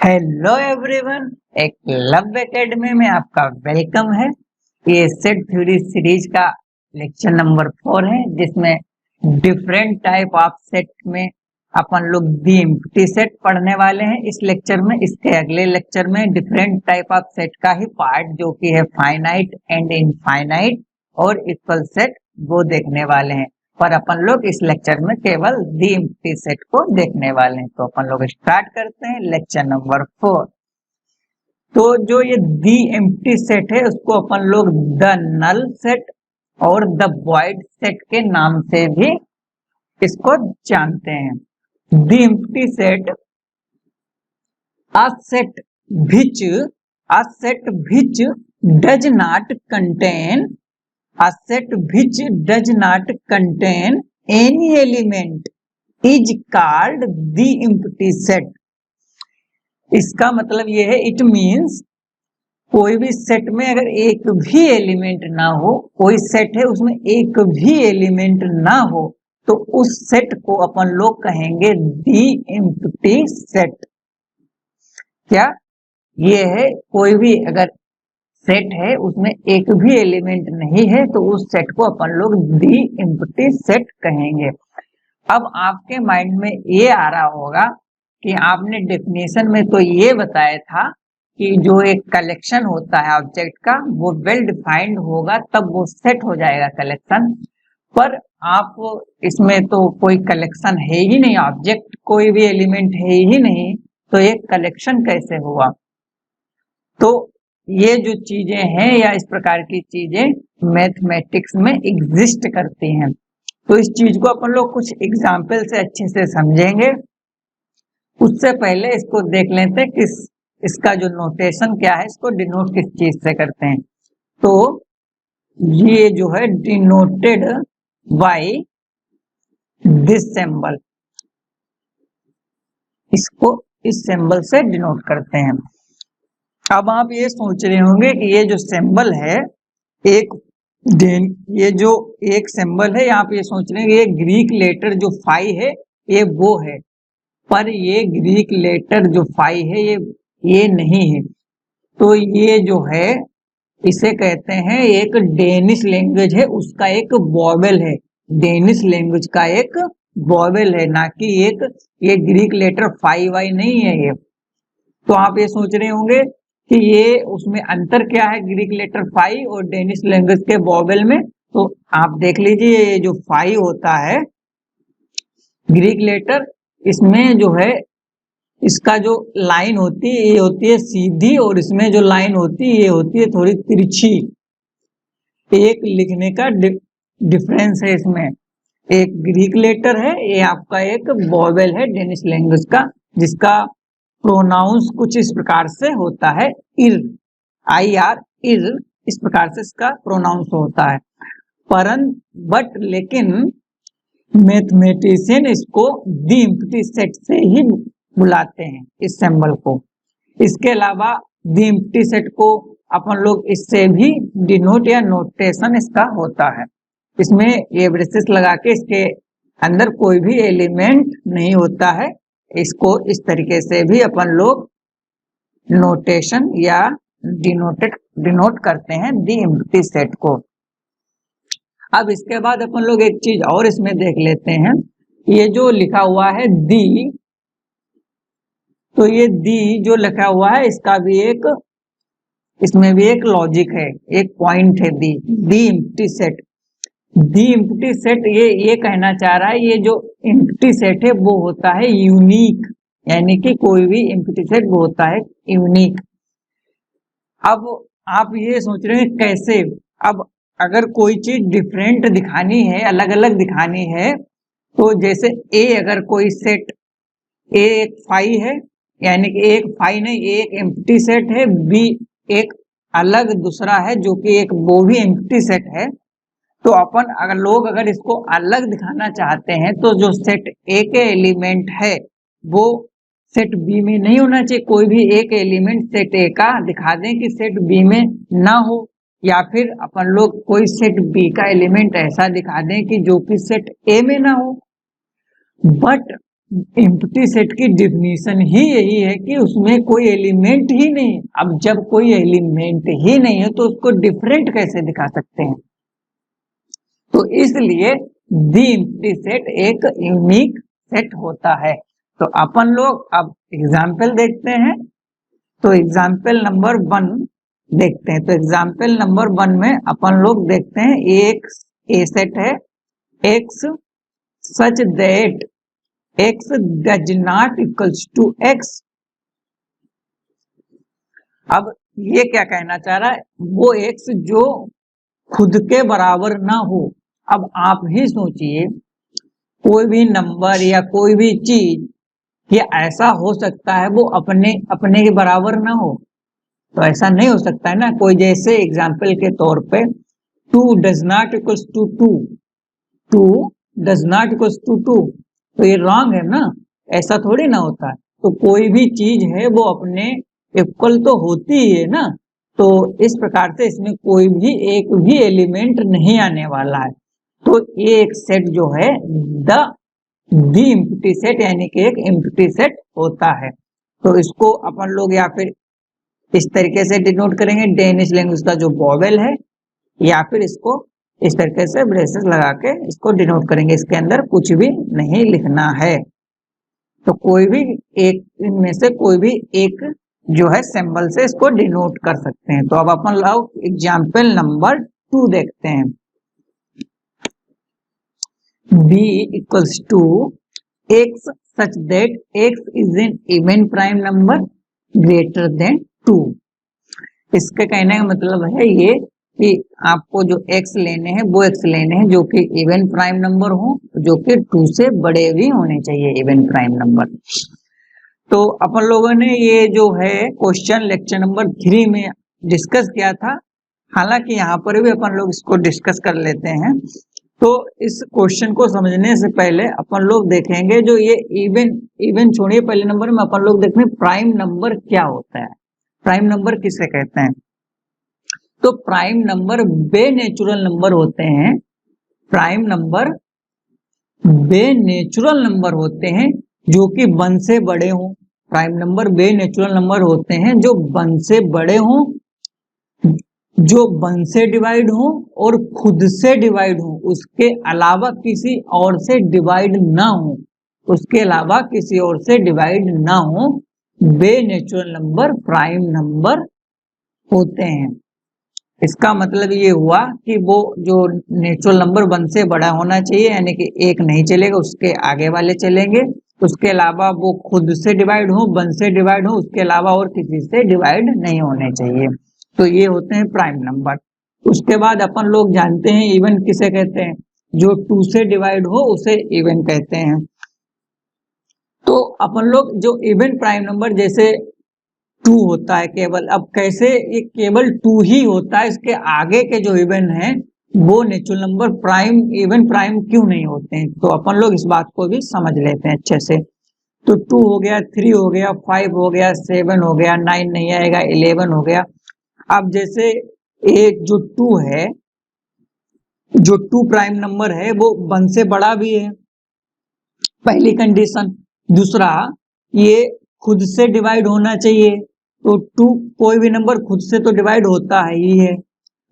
Hello everyone, एक love academy में आपका वेलकम है। ये सेट थ्योरी सीरीज का लेक्चर नंबर 4 है, जिसमें डिफरेंट टाइप ऑफ सेट में अपन लोग दी एम्प्टी सेट पढ़ने वाले हैं इस लेक्चर में। इसके अगले लेक्चर में डिफरेंट टाइप ऑफ सेट का ही पार्ट जो कि है फाइनाइट एंड इनफाइनाइट और इक्वल सेट, वो देखने वाले हैं। पर अपन लोग इस लेक्चर में केवल दी एम्प्टी सेट को देखने वाले हैं। तो अपन लोग स्टार्ट करते हैं लेक्चर नंबर 4। तो जो ये दी एम्प्टी सेट है उसको अपन लोग द नल सेट और द वॉइड सेट के नाम से भी इसको जानते हैं। The empty set a set which does not contain any element is called the empty set। इसका मतलब यह है, इट मीन्स कोई भी सेट में अगर एक भी एलिमेंट ना हो, कोई सेट है उसमें एक भी एलिमेंट ना हो, तो उस सेट को अपन लोग कहेंगे दी एम्प्टी सेट। क्या ये है, कोई भी अगर सेट है उसमें एक भी एलिमेंट नहीं है तो उस सेट को अपन लोग दी एम्प्टी सेट कहेंगे। अब आपके माइंड में ये आ रहा होगा कि आपने डेफिनेशन में तो ये बताया था कि जो एक कलेक्शन होता है ऑब्जेक्ट का वो वेल डिफाइंड होगा तब वो सेट हो जाएगा कलेक्शन। पर आप इसमें तो कोई कलेक्शन है ही नहीं, ऑब्जेक्ट कोई भी एलिमेंट है ही नहीं, तो एक कलेक्शन कैसे हुआ। तो ये जो चीजें हैं या इस प्रकार की चीजें मैथमेटिक्स में एग्जिस्ट करती हैं। तो इस चीज को अपन लोग कुछ एग्जाम्पल से अच्छे से समझेंगे। उससे पहले इसको देख लेते हैं कि इसका जो नोटेशन क्या है, इसको डिनोट किस चीज से करते हैं। तो ये जो है डिनोटेड बाय दिस सिंबल, इसको इस सिंबल से डिनोट करते हैं। अब आप ये सोच रहे होंगे कि ये जो सिंबल है ये जो एक सिंबल है, आप ये सोच रहे हैं कि ये ग्रीक लेटर जो फाई है ये वो है, पर ये ग्रीक लेटर जो फाई है ये नहीं है। तो ये जो है इसे कहते हैं, एक डेनिश लैंग्वेज है उसका एक वॉवेल है, डेनिश लैंग्वेज का एक वॉवेल है, ना कि एक ये ग्रीक लेटर फाई वाई नहीं है ये। तो आप ये सोच रहे होंगे कि ये उसमें अंतर क्या है ग्रीक लेटर फाई और डेनिश लैंग्वेज के वॉवेल में। तो आप देख लीजिए, ये जो फाई होता है ग्रीक लेटर, इसमें जो है इसका जो लाइन होती है ये होती है सीधी, और इसमें जो लाइन होती है ये होती है थोड़ी तिरछी। एक लिखने का डिफरेंस है इसमें। एक ग्रीक लेटर है, ये आपका एक वॉवेल है डेनिश लैंग्वेज का, जिसका प्रोनाउंस कुछ इस प्रकार से होता है इर, IR इर, इस प्रकार से इसका प्रोनाउंस होता है। बट लेकिन मैथमेटिशियन इसको दी एम्प्टी सेट से ही बुलाते हैं इस सिंबल को। इसके अलावा दी एम्प्टी सेट को अपन लोग इससे भी डिनोट या नोटेशन इसका होता है, इसमें ये ब्रेसेस लगा के इसके अंदर कोई भी एलिमेंट नहीं होता है, इसको इस तरीके से भी अपन लोग नोटेशन या डिनोट करते हैं दी एम्प्टी सेट को। अब इसके बाद अपन लोग एक चीज और इसमें देख लेते हैं, ये जो लिखा हुआ है दी, तो ये दी जो लिखा हुआ है इसका भी इसमें भी एक लॉजिक है, एक पॉइंट है। दी एम्प्टी सेट, दी एम्प्टी सेट ये कहना चाह रहा है, ये जो एम्प्टी सेट है वो होता है यूनिक, यानी कि कोई भी एम्प्टी सेट वो होता है यूनिक। अब आप ये सोच रहे हैं कैसे, अब अगर कोई चीज डिफरेंट दिखानी है, अलग अलग दिखानी है, तो जैसे ए अगर कोई सेट ए एक फाई है, यानी कि एक फाई नहीं एक एम्प्टी सेट है, बी एक अलग दूसरा है जो कि एक वो भी एम्प्टी सेट है, तो अपन अगर इसको अलग दिखाना चाहते हैं तो जो सेट ए के एलिमेंट है वो सेट बी में नहीं होना चाहिए। कोई भी एक एलिमेंट सेट ए का दिखा दें कि सेट बी में ना हो, या फिर अपन लोग कोई सेट बी का एलिमेंट ऐसा दिखा दें कि जो कि सेट ए में ना हो। बट एम्प्टी सेट की डिफिनीशन ही यही है कि उसमें कोई एलिमेंट ही नहीं। अब जब कोई एलिमेंट ही नहीं है तो उसको डिफरेंट कैसे दिखा सकते हैं? तो इसलिए दी एम्प्टी सेट एक यूनिक सेट होता है। तो अपन लोग अब एग्जाम्पल देखते हैं। तो एग्जाम्पल नंबर 1 देखते हैं। तो एग्जाम्पल नंबर 1 में अपन लोग देखते हैं एक ए सेट है x such that x does not equals to x। अब ये क्या कहना चाह रहा है? वो x जो खुद के बराबर ना हो। अब आप ही सोचिए, कोई भी नंबर या कोई भी चीज ये ऐसा हो सकता है वो अपने अपने के बराबर ना हो? तो ऐसा नहीं हो सकता है ना। कोई जैसे एग्जाम्पल के तौर पे 2 does not equals to 2, 2 does not equals to 2, तो ये रॉन्ग है ना, ऐसा थोड़ी ना होता है। तो कोई भी चीज है वो अपने इक्वल तो होती ही है ना। तो इस प्रकार से इसमें कोई भी एक भी एलिमेंट नहीं आने वाला है। तो ये एक सेट जो है दी एम्प्टी सेट यानी कि एक एम्प्टी सेट होता है। तो इसको अपन लोग या फिर इस तरीके से डिनोट करेंगे, डेनिश लैंग्वेज का जो वोवेल है, या फिर इसको इस तरीके से ब्रेसेस लगा के इसको डिनोट करेंगे। इसके अंदर कुछ भी नहीं लिखना है। तो कोई भी एक इनमें से कोई भी एक जो है सिंबल से इसको डिनोट कर सकते हैं। तो अब अपन लोग एग्जाम्पल नंबर 2 देखते हैं। b equals to x such that x is an even prime number greater than 2। इसके कहने का मतलब है ये कि आपको जो x लेने हैं वो x लेने हैं जो कि इवन प्राइम नंबर हो, जो कि 2 से बड़े भी होने चाहिए इवन प्राइम नंबर। तो अपन लोगों ने ये जो है क्वेश्चन लेक्चर नंबर 3 में डिस्कस किया था। हालांकि यहाँ पर भी अपन लोग इसको डिस्कस कर लेते हैं। तो इस क्वेश्चन को समझने से पहले अपन लोग देखेंगे जो ये इवन छोड़िए, पहले नंबर में अपन लोग देखेंगे प्राइम नंबर क्या होता है, प्राइम नंबर किसे कहते हैं। तो प्राइम नंबर बेनेचुरल नंबर होते हैं। प्राइम नंबर बेनेचुरल नंबर होते हैं जो कि 1 से बड़े हों। प्राइम नंबर बेनेचुरल नंबर होते हैं जो 1 से बड़े हों, जो 1 से डिवाइड हो और खुद से डिवाइड हो, उसके अलावा किसी और से डिवाइड ना हो, उसके अलावा किसी और से डिवाइड ना हो, बेनेचुरल नंबर प्राइम नंबर होते हैं। इसका मतलब ये हुआ कि वो जो नेचुरल नंबर 1 से बड़ा होना चाहिए, यानी कि 1 नहीं चलेगा, उसके आगे वाले चलेंगे। उसके अलावा वो खुद से डिवाइड हो, 1 से डिवाइड हो, उसके अलावा और किसी से डिवाइड नहीं होने चाहिए। तो ये होते हैं प्राइम नंबर। उसके बाद अपन लोग जानते हैं इवन किसे कहते हैं, जो 2 से डिवाइड हो उसे इवन कहते हैं। तो अपन लोग जो इवन प्राइम नंबर जैसे 2 होता है केवल, अब कैसे ये केवल 2 ही होता है, इसके आगे के जो इवन है वो natural number prime even prime क्यों नहीं होते हैं? तो अपन लोग इस बात को भी समझ लेते हैं अच्छे से। तो 2 हो गया, 3 हो गया, 5 हो गया, 7 हो गया, 9 नहीं आएगा, 11 हो गया। अब जैसे एक जो 2 है, जो 2 प्राइम नंबर है वो 1 से बड़ा भी है, पहली कंडीशन। दूसरा, ये खुद से डिवाइड होना चाहिए। तो 2 कोई भी नंबर खुद से तो डिवाइड होता है ही है,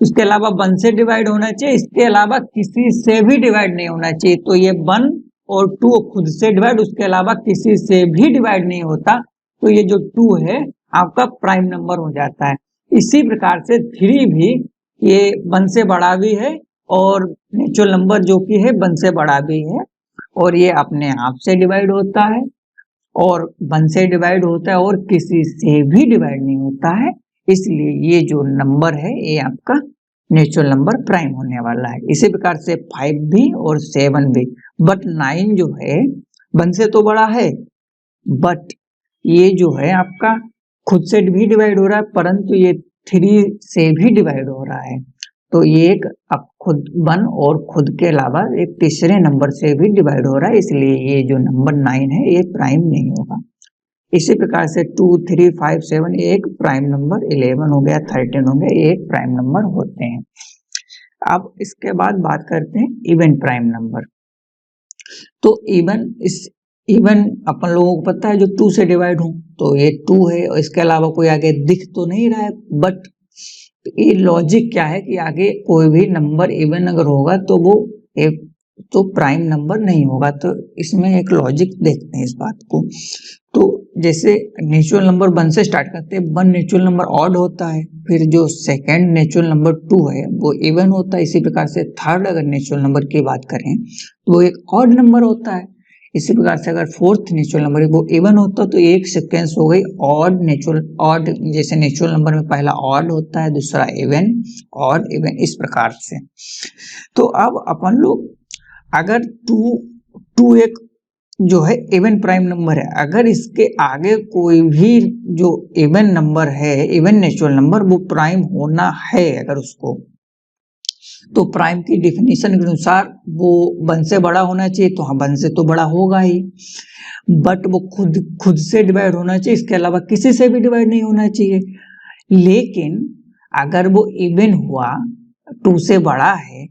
उसके अलावा 1 से डिवाइड होना चाहिए, इसके अलावा किसी से भी डिवाइड नहीं होना चाहिए। तो ये 1 और 2 खुद से डिवाइड, उसके अलावा किसी से भी डिवाइड नहीं होता। तो ये जो 2 है आपका प्राइम नंबर हो जाता है। इसी प्रकार से 3 भी ये 1 से बड़ा भी है और नेचुरल नंबर जो कि है 1 से बड़ा भी है, और ये अपने आप से डिवाइड होता है और 1 से डिवाइड होता है और किसी से भी डिवाइड नहीं होता है। इसलिए ये जो नंबर है ये आपका नेचुरल नंबर प्राइम होने वाला है। इसी प्रकार से 5 भी और 7 भी। बट 9 जो है 1 से तो बड़ा है, बट ये जो है आपका खुद से भी डिवाइड हो रहा है, परंतु ये 3 से भी डिवाइड हो रहा है। तो ये एक अब खुद 1 और खुद के अलावा एक तीसरे नंबर से भी डिवाइड हो रहा है, इसलिए ये जो नंबर 9 है ये प्राइम नहीं होगा। इसी प्रकार से 2, 3, 5, 7 ये एक प्राइम नंबर, 11 हो गया, 13 हो गया, ये एक प्राइम नंबर होते हैं। अब इसके बाद बात करते हैं इवन प्राइम नंबर। तो इवन इस इवन अपन लोगों को पता है जो 2 से डिवाइड हो, तो ये 2 है और इसके अलावा कोई आगे दिख तो नहीं रहा है, बट ये लॉजिक क्या है कि आगे कोई भी नंबर इवन अगर होगा तो वो एक तो प्राइम नंबर नहीं होगा। तो इसमें एक लॉजिक देखते हैं इस बात को। तो जैसे नेचुरल नंबर 1 से स्टार्ट करते हैं, 1 नेचुरल नंबर ऑड होता है, फिर जो सेकंड नेचुरल नंबर 2 है वो इवन होता है। इसी प्रकार से थर्ड अगर नेचुरल नंबर की बात करें तो वो एक ऑड नंबर होता है। इसी प्रकार से अगर फोर्थ नेचुरल नंबर वो इवन होता है तो एक सीक्वेंस हो गई ऑड नेचुरल ऑड, जैसे नेचुरल नंबर में पहला ऑड होता है, दूसरा इवन, ऑड इवन, इस प्रकार से। तो अब अपन लोग अगर टू एक जो है इवन प्राइम नंबर है, अगर इसके आगे कोई भी जो इवन नंबर है, इवन नेचुरल नंबर, वो प्राइम होना है अगर उसको, तो प्राइम की डिफिनीशन के अनुसार वो 1 से बड़ा होना चाहिए। तो हाँ, 1 से तो बड़ा होगा ही, बट वो खुद से डिवाइड होना चाहिए, इसके अलावा किसी से भी डिवाइड नहीं होना चाहिए। लेकिन अगर वो इवन हुआ, 2 से बड़ा है,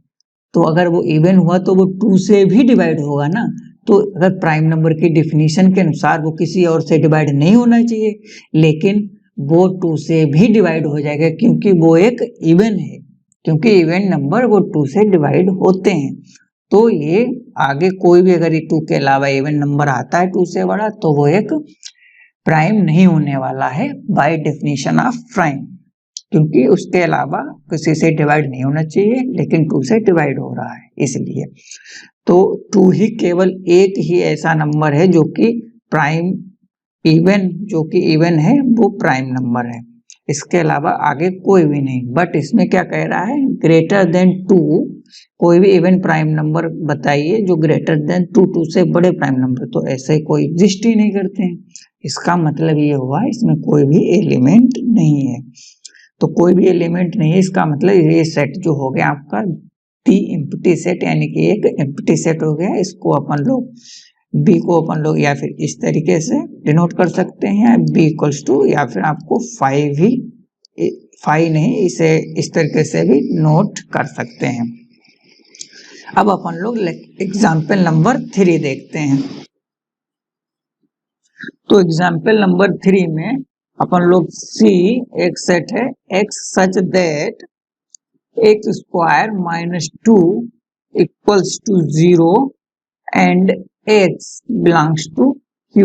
तो अगर वो इवन हुआ तो वो 2 से भी डिवाइड होगा ना। तो अगर प्राइम नंबर की डिफिनीशन के अनुसार वो किसी और से डिवाइड नहीं होना चाहिए, लेकिन वो 2 से भी डिवाइड हो जाएगा क्योंकि वो एक इवन है, क्योंकि इवन नंबर वो 2 से डिवाइड होते हैं। तो ये आगे कोई भी अगर 2 के अलावा इवन नंबर आता है 2 से बड़ा, तो वो एक प्राइम नहीं होने वाला है बाय डेफिनेशन ऑफ प्राइम, क्योंकि उसके अलावा किसी से डिवाइड नहीं होना चाहिए, लेकिन 2 से डिवाइड हो रहा है इसलिए। तो 2 ही केवल एक ही ऐसा नंबर है जो कि प्राइम इवन, जो कि इवन है, वो प्राइम नंबर है। इसके अलावा आगे कोई भी नहीं। बट इसमें क्या कह रहा है, ग्रेटर देन 2, कोई भी इवन प्राइम नंबर बताइए जो ग्रेटर देन 2 से बड़े प्राइम नंबर, तो ऐसे कोई एग्जिस्ट ही नहीं करते हैं। इसका मतलब ये हुआ इसमें कोई भी एलिमेंट नहीं है। तो कोई भी एलिमेंट नहीं है, इसका मतलब ये सेट जो हो गया आपका दी एम्प्टी सेट, यानी कि एक एम्प्टी सेट हो गया। इसको अपन लोग बी को अपन लोग या फिर इस तरीके से डिनोट कर सकते हैं, बी इक्वल्स टू, या फिर आपको 5 ही 5 नहीं, इसे इस तरीके से भी नोट कर सकते हैं। अब अपन लोग एग्जाम्पल नंबर 3 देखते हैं। तो एग्जाम्पल नंबर 3 में अपन लोग सी एक सेट है x such that x square minus 2 equals to 0 and x belongs to Q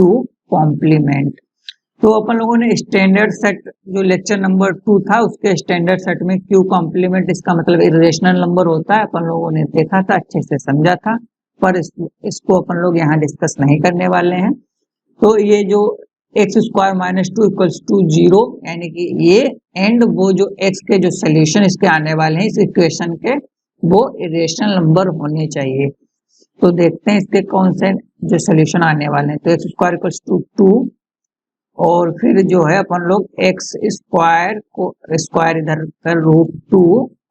complement. तो अपन लोगों ने स्टैंडर्ड सेट जो लेक्चर नंबर 2 था उसके स्टैंडर्ड सेट में Q कॉम्प्लीमेंट इसका मतलब इरेशनल नंबर होता है, अपन लोगों ने देखा था, अच्छे से समझा था, पर इसको अपन लोग यहाँ डिस्कस नहीं करने वाले हैं। तो ये जो x square minus 2 equals to 0, यानी कि ये एंड वो जो x के जो सोल्यूशन इसके आने वाले हैं इस इक्वेशन के, वो इरेशनल नंबर होने चाहिए। तो देखते हैं इसके कौन से जो सोल्यूशन आने वाले हैं। तो एक्स स्क्वायर इक्वल्स टू 2, और फिर जो है अपन लोग एक्स स्क्वायर को स्क्वायर इधर कर √2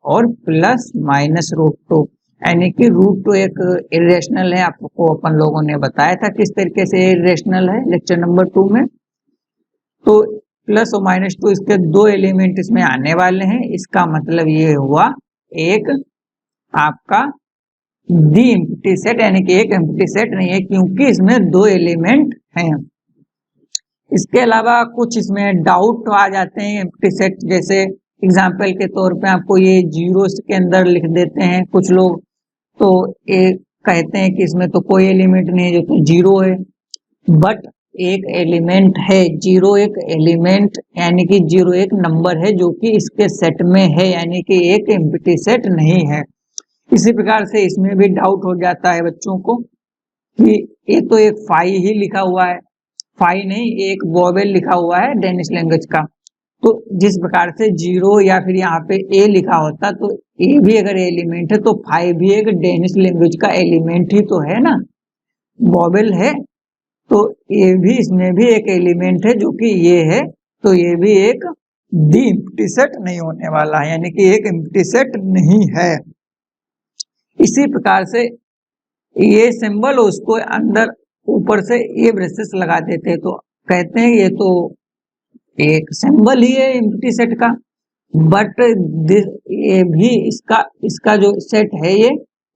और प्लस माइनस √2, यानी कि √2 एक इरेशनल है। आपको अपन लोगों ने बताया था किस तरीके से इरेशनल है लेक्चर नंबर 2 में। तो प्लस और माइनस 2 इसके 2 एलिमेंट इसमें आने वाले हैं। इसका मतलब ये हुआ एक आपका दी एम्प्टी सेट, यानी कि एक एम्प्टी सेट नहीं है क्योंकि इसमें 2 एलिमेंट हैं। इसके अलावा कुछ इसमें डाउट आ जाते हैं एम्प्टी सेट, जैसे एग्जाम्पल के तौर पे आपको ये 0 के अंदर लिख देते हैं कुछ लोग, तो ये कहते हैं कि इसमें तो कोई एलिमेंट नहीं है जो तो 0 है, बट एक एलिमेंट है। 0 एक एलिमेंट, यानी कि 0 एक नंबर है जो कि इसके सेट में है, यानी कि एक एम्प्टी सेट नहीं है। इसी प्रकार से इसमें भी डाउट हो जाता है बच्चों को कि ये तो एक फाई ही लिखा हुआ है, फाई नहीं, एक वोवेल लिखा हुआ है डेनिश लैंग्वेज का। तो जिस प्रकार से 0 या फिर यहाँ पे ए लिखा होता, तो ए भी अगर एलिमेंट है तो फाई भी एक डेनिश लैंग्वेज का एलिमेंट ही तो है ना, वोवेल है। तो ये भी इसमें भी एक एलिमेंट है जो कि ये है, तो ये भी एक दी एम्प्टी सेट नहीं होने वाला है, यानी कि एक एम्प्टी सेट नहीं है। इसी प्रकार से ये सिंबल उसको अंदर ऊपर से ये ब्रेसेस लगा देते हैं, तो कहते हैं ये तो एक सिंबल ही है एम्प्टी सेट का, बट ये भी इसका जो सेट है ये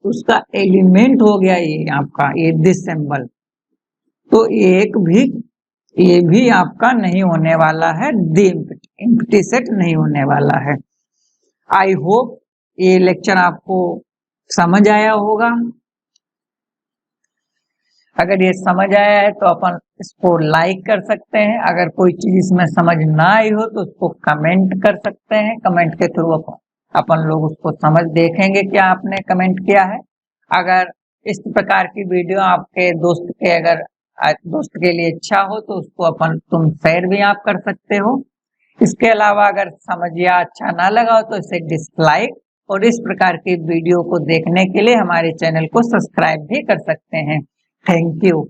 उसका एलिमेंट हो गया ये आपका ये दिस सिंबल। तो ये भी आपका नहीं होने वाला है, दी एम्प्टी सेट नहीं होने वाला है। आई होप ये लेक्चर आपको समझ आया होगा। अगर ये समझ आया है तो अपन इसको लाइक कर सकते हैं। अगर कोई चीज इसमें समझ ना आई हो तो उसको कमेंट कर सकते हैं। कमेंट के थ्रू अपन लोग उसको समझ देखेंगे क्या आपने कमेंट किया है। अगर इस प्रकार की वीडियो आपके दोस्त के लिए अच्छा हो तो उसको तुम शेयर भी आप कर सकते हो। इसके अलावा अगर समझ या अच्छा ना लगा हो तो इसे डिसलाइक, और इस प्रकार की वीडियो को देखने के लिए हमारे चैनल को सब्सक्राइब भी कर सकते हैं। Thank you.